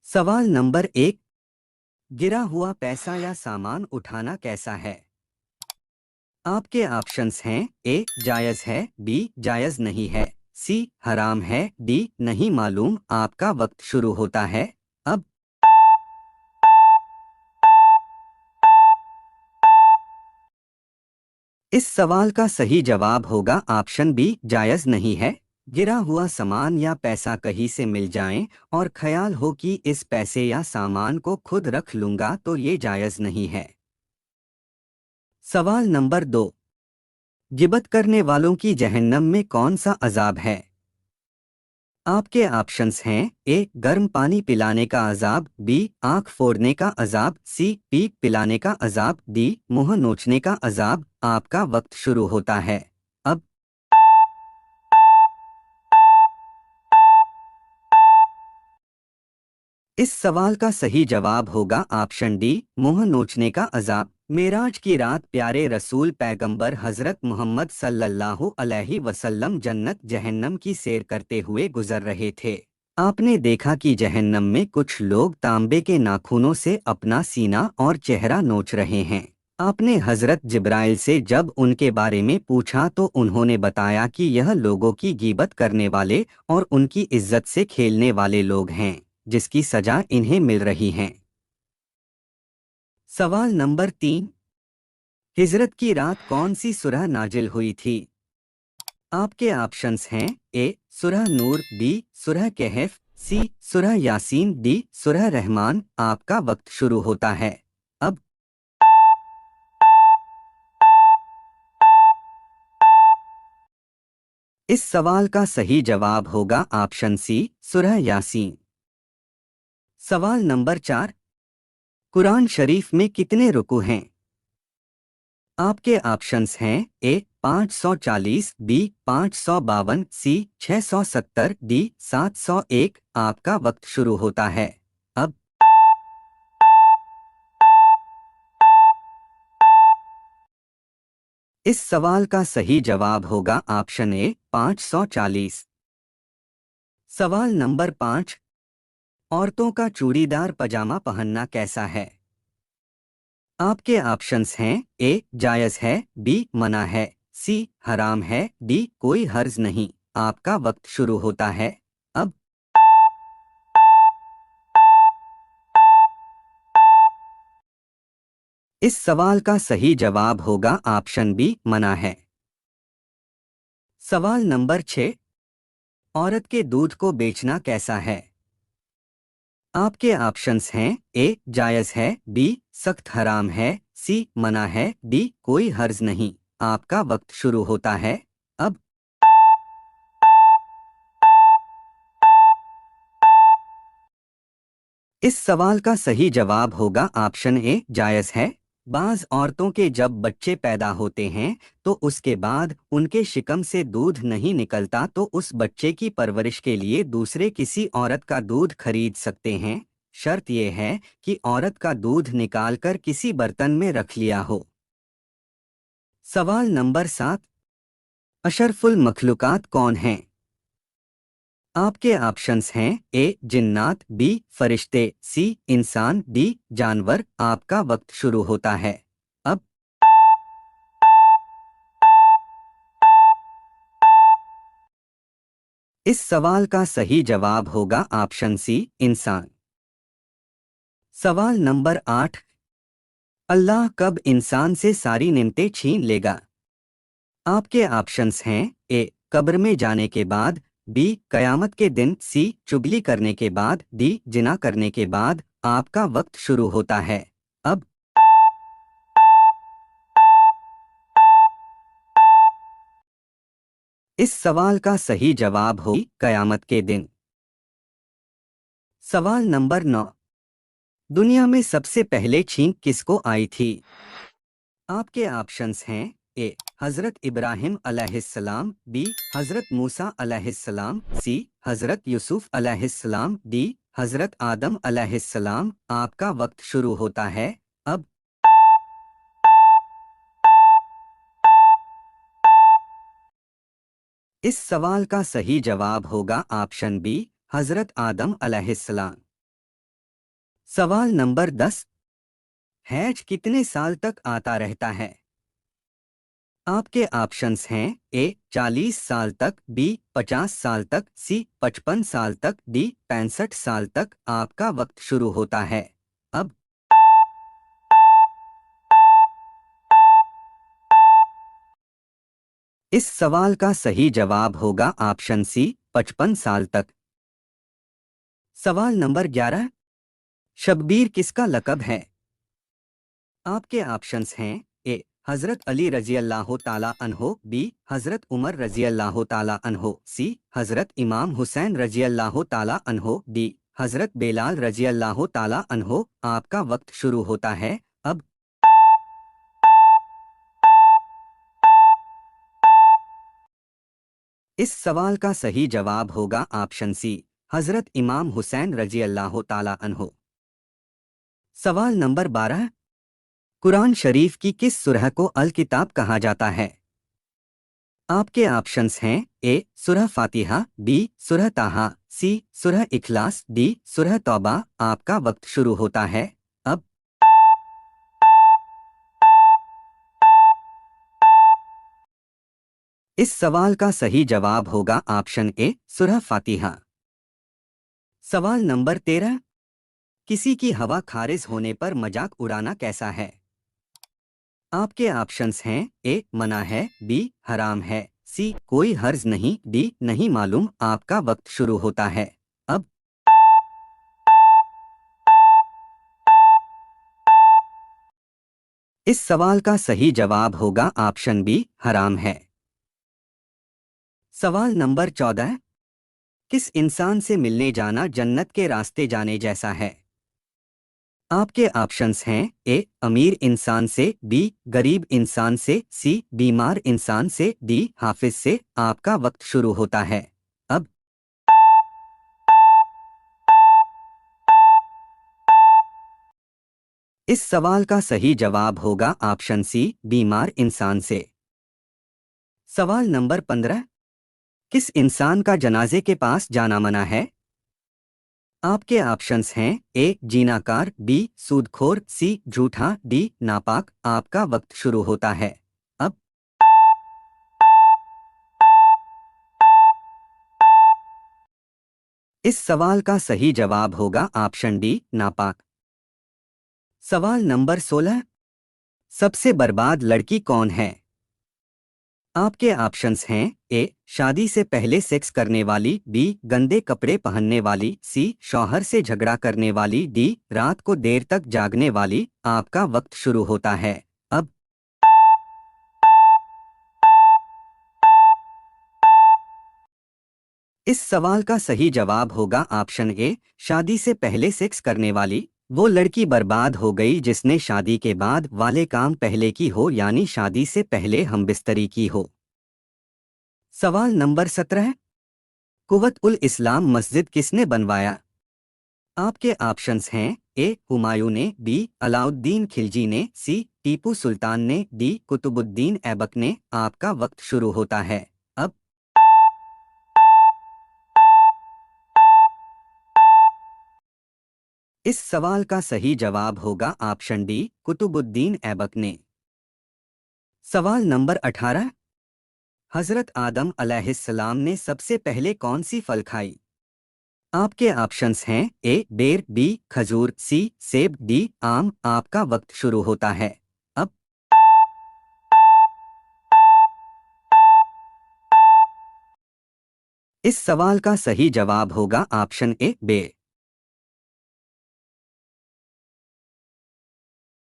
सवाल नंबर 1। गिरा हुआ पैसा या सामान उठाना कैसा है? आपके ऑप्शंस हैं ए जायज़ है, बी जायज़ नहीं है, सी हराम है, डी नहीं मालूम। आपका वक्त शुरू होता है अब। इस सवाल का सही जवाब होगा ऑप्शन बी जायज़ नहीं है। गिरा हुआ सामान या पैसा कहीं से मिल जाए और ख्याल हो कि इस पैसे या सामान को खुद रख लूंगा तो ये जायज़ नहीं है। सवाल नंबर 2। गिबत करने वालों की जहन्नम में कौन सा अजाब है? आपके ऑप्शंस हैं ए गर्म पानी पिलाने का अजाब, बी आंख फोड़ने का अजाब, सी पीक पिलाने का अजाब, डी मुंह नोचने का अजाब। आपका वक्त शुरू होता है अब। इस सवाल का सही जवाब होगा ऑप्शन डी मुंह नोचने का अजाब। मेराज की रात प्यारे रसूल पैगंबर हजरत मोहम्मद सल्लल्लाहु अलैहि वसल्लम जन्नत जहन्नम की सैर करते हुए गुजर रहे थे। आपने देखा कि जहन्नम में कुछ लोग तांबे के नाखूनों से अपना सीना और चेहरा नोच रहे हैं। आपने हजरत जिब्राइल से जब उनके बारे में पूछा तो उन्होंने बताया कि यह लोगों की गीबत करने वाले और उनकी इज्जत से खेलने वाले लोग हैं, जिसकी सजा इन्हें मिल रही है। सवाल नंबर 3। हिजरत की रात कौन सी सूरह नाजिल हुई थी? आपके ऑप्शंस हैं ए सूरह नूर, बी सूरह कहफ, सी सूरह यासीन, डी सूरह रहमान। आपका वक्त शुरू होता है अब। इस सवाल का सही जवाब होगा ऑप्शन सी सूरह यासीन। सवाल नंबर 4। कुरान शरीफ में कितने रुकू हैं? आपके ऑप्शंस हैं ए 540, बी 552, सी 670, डी 701। आपका वक्त शुरू होता है अब। इस सवाल का सही जवाब होगा ऑप्शन ए 540। सवाल नंबर 5। औरतों का चूड़ीदार पजामा पहनना कैसा है? आपके ऑप्शंस हैं ए जायज़ है, बी मना है, सी हराम है, डी कोई हर्ज नहीं। आपका वक्त शुरू होता है अब। इस सवाल का सही जवाब होगा ऑप्शन बी मना है। सवाल नंबर 6। औरत के दूध को बेचना कैसा है? आपके ऑप्शंस हैं ए जायज़ है, बी सख्त हराम है, सी मना है, डी कोई हर्ज नहीं। आपका वक्त शुरू होता है अब। इस सवाल का सही जवाब होगा ऑप्शन ए जायज़ है। बाज़ औरतों के जब बच्चे पैदा होते हैं तो उसके बाद उनके शिकम से दूध नहीं निकलता तो उस बच्चे की परवरिश के लिए दूसरे किसी औरत का दूध खरीद सकते हैं। शर्त यह है कि औरत का दूध निकालकर किसी बर्तन में रख लिया हो। सवाल नंबर 7। अशरफुल मखलूकात कौन हैं? आपके ऑप्शंस हैं ए जिन्नात, बी फरिश्ते, सी इंसान, डी जानवर। आपका वक्त शुरू होता है अब। इस सवाल का सही जवाब होगा ऑप्शन सी इंसान। सवाल नंबर 8। अल्लाह कब इंसान से सारी नेमतें छीन लेगा? आपके ऑप्शंस हैं ए कब्र में जाने के बाद, बी कयामत के दिन, सी चुगली करने के बाद, डी जिना करने के बाद। आपका वक्त शुरू होता है अब। इस सवाल का सही जवाब हो कयामत के दिन। सवाल नंबर 9। दुनिया में सबसे पहले छींक किसको आई थी? आपके ऑप्शंस हैं ए हजरत इब्राहिम अलैहिस्सलाम, बी हजरत मूसा अलैहिस्सलाम, सी हजरत यूसुफ अलैहिस्सलाम, डी हजरत आदम अलैहिस्सलाम। आपका वक्त शुरू होता है अब। इस सवाल का सही जवाब होगा ऑप्शन बी हजरत आदम अलैहिस्सलाम। सवाल नंबर 10। हैज कितने साल तक आता रहता है? आपके ऑप्शंस हैं ए 40 साल तक, बी 50 साल तक, सी 55 साल तक, डी 65 साल तक। आपका वक्त शुरू होता है अब। इस सवाल का सही जवाब होगा ऑप्शन सी 55 साल तक। सवाल नंबर 11। शब्बीर किसका लक़ब है? आपके ऑप्शंस हैं ए हजरत अली रजी अल्लाह ताला अन्हो, बी हजरत उमर रजी अल्लाह ताला अन्हो, सी हजरत इमाम हुसैन रजी अल्लाह ताला अन्हो, डी हजरत बेलाल रजी अल्लाह ताला अन्हो। आपका वक्त शुरू होता है अब। इस सवाल का सही जवाब होगा ऑप्शन सी हजरत इमाम हुसैन रजी अल्लाह ताला अन्हो। सवाल नंबर 12। कुरान शरीफ की किस सूरह को अल किताब कहा जाता है? आपके ऑप्शंस हैं ए सूरह फातिहा, बी सूरह ताहा, सी सूरह इखलास, डी सूरह तौबा। आपका वक्त शुरू होता है अब। इस सवाल का सही जवाब होगा ऑप्शन ए सूरह फातिहा। सवाल नंबर 13। किसी की हवा खारिज होने पर मजाक उड़ाना कैसा है? आपके ऑप्शंस हैं ए मना है, बी हराम है, सी कोई हर्ज नहीं, डी नहीं मालूम। आपका वक्त शुरू होता है अब। इस सवाल का सही जवाब होगा ऑप्शन बी हराम है। सवाल नंबर 14। किस इंसान से मिलने जाना जन्नत के रास्ते जाने जैसा है? आपके ऑप्शंस हैं ए अमीर इंसान से, बी गरीब इंसान से, सी बीमार इंसान से, डी हाफिज से। आपका वक्त शुरू होता है अब। इस सवाल का सही जवाब होगा ऑप्शन सी बीमार इंसान से। सवाल नंबर 15। किस इंसान का जनाजे के पास जाना मना है? आपके ऑप्शंस हैं ए जीनाकार, बी सूदखोर, सी झूठा, डी नापाक। आपका वक्त शुरू होता है अब। इस सवाल का सही जवाब होगा ऑप्शन डी नापाक। सवाल नंबर 16। सबसे बर्बाद लड़की कौन है? आपके ऑप्शंस हैं ए शादी से पहले सेक्स करने वाली, बी गंदे कपड़े पहनने वाली, सी शौहर से झगड़ा करने वाली, डी रात को देर तक जागने वाली। आपका वक्त शुरू होता है अब। इस सवाल का सही जवाब होगा ऑप्शन ए शादी से पहले सेक्स करने वाली। वो लड़की बर्बाद हो गई जिसने शादी के बाद वाले काम पहले की हो, यानी शादी से पहले हमबिस्तरी की हो। सवाल नंबर 17। कुव्वत उल इस्लाम मस्जिद किसने बनवाया? आपके ऑप्शंस हैं ए हुमायूं ने, बी अलाउद्दीन खिलजी ने, सी टीपू सुल्तान ने, डी कुतुबुद्दीन ऐबक ने। आपका वक्त शुरू होता है अब। इस सवाल का सही जवाब होगा ऑप्शन डी कुतुबुद्दीन ऐबक ने। सवाल नंबर 18। हजरत आदम अलैहिस्सलाम ने सबसे पहले कौन सी फल खाई? आपके ऑप्शंस हैं ए बेर, बी खजूर, सी सेब, डी आम। आपका वक्त शुरू होता है अब। इस सवाल का सही जवाब होगा ऑप्शन ए बेर।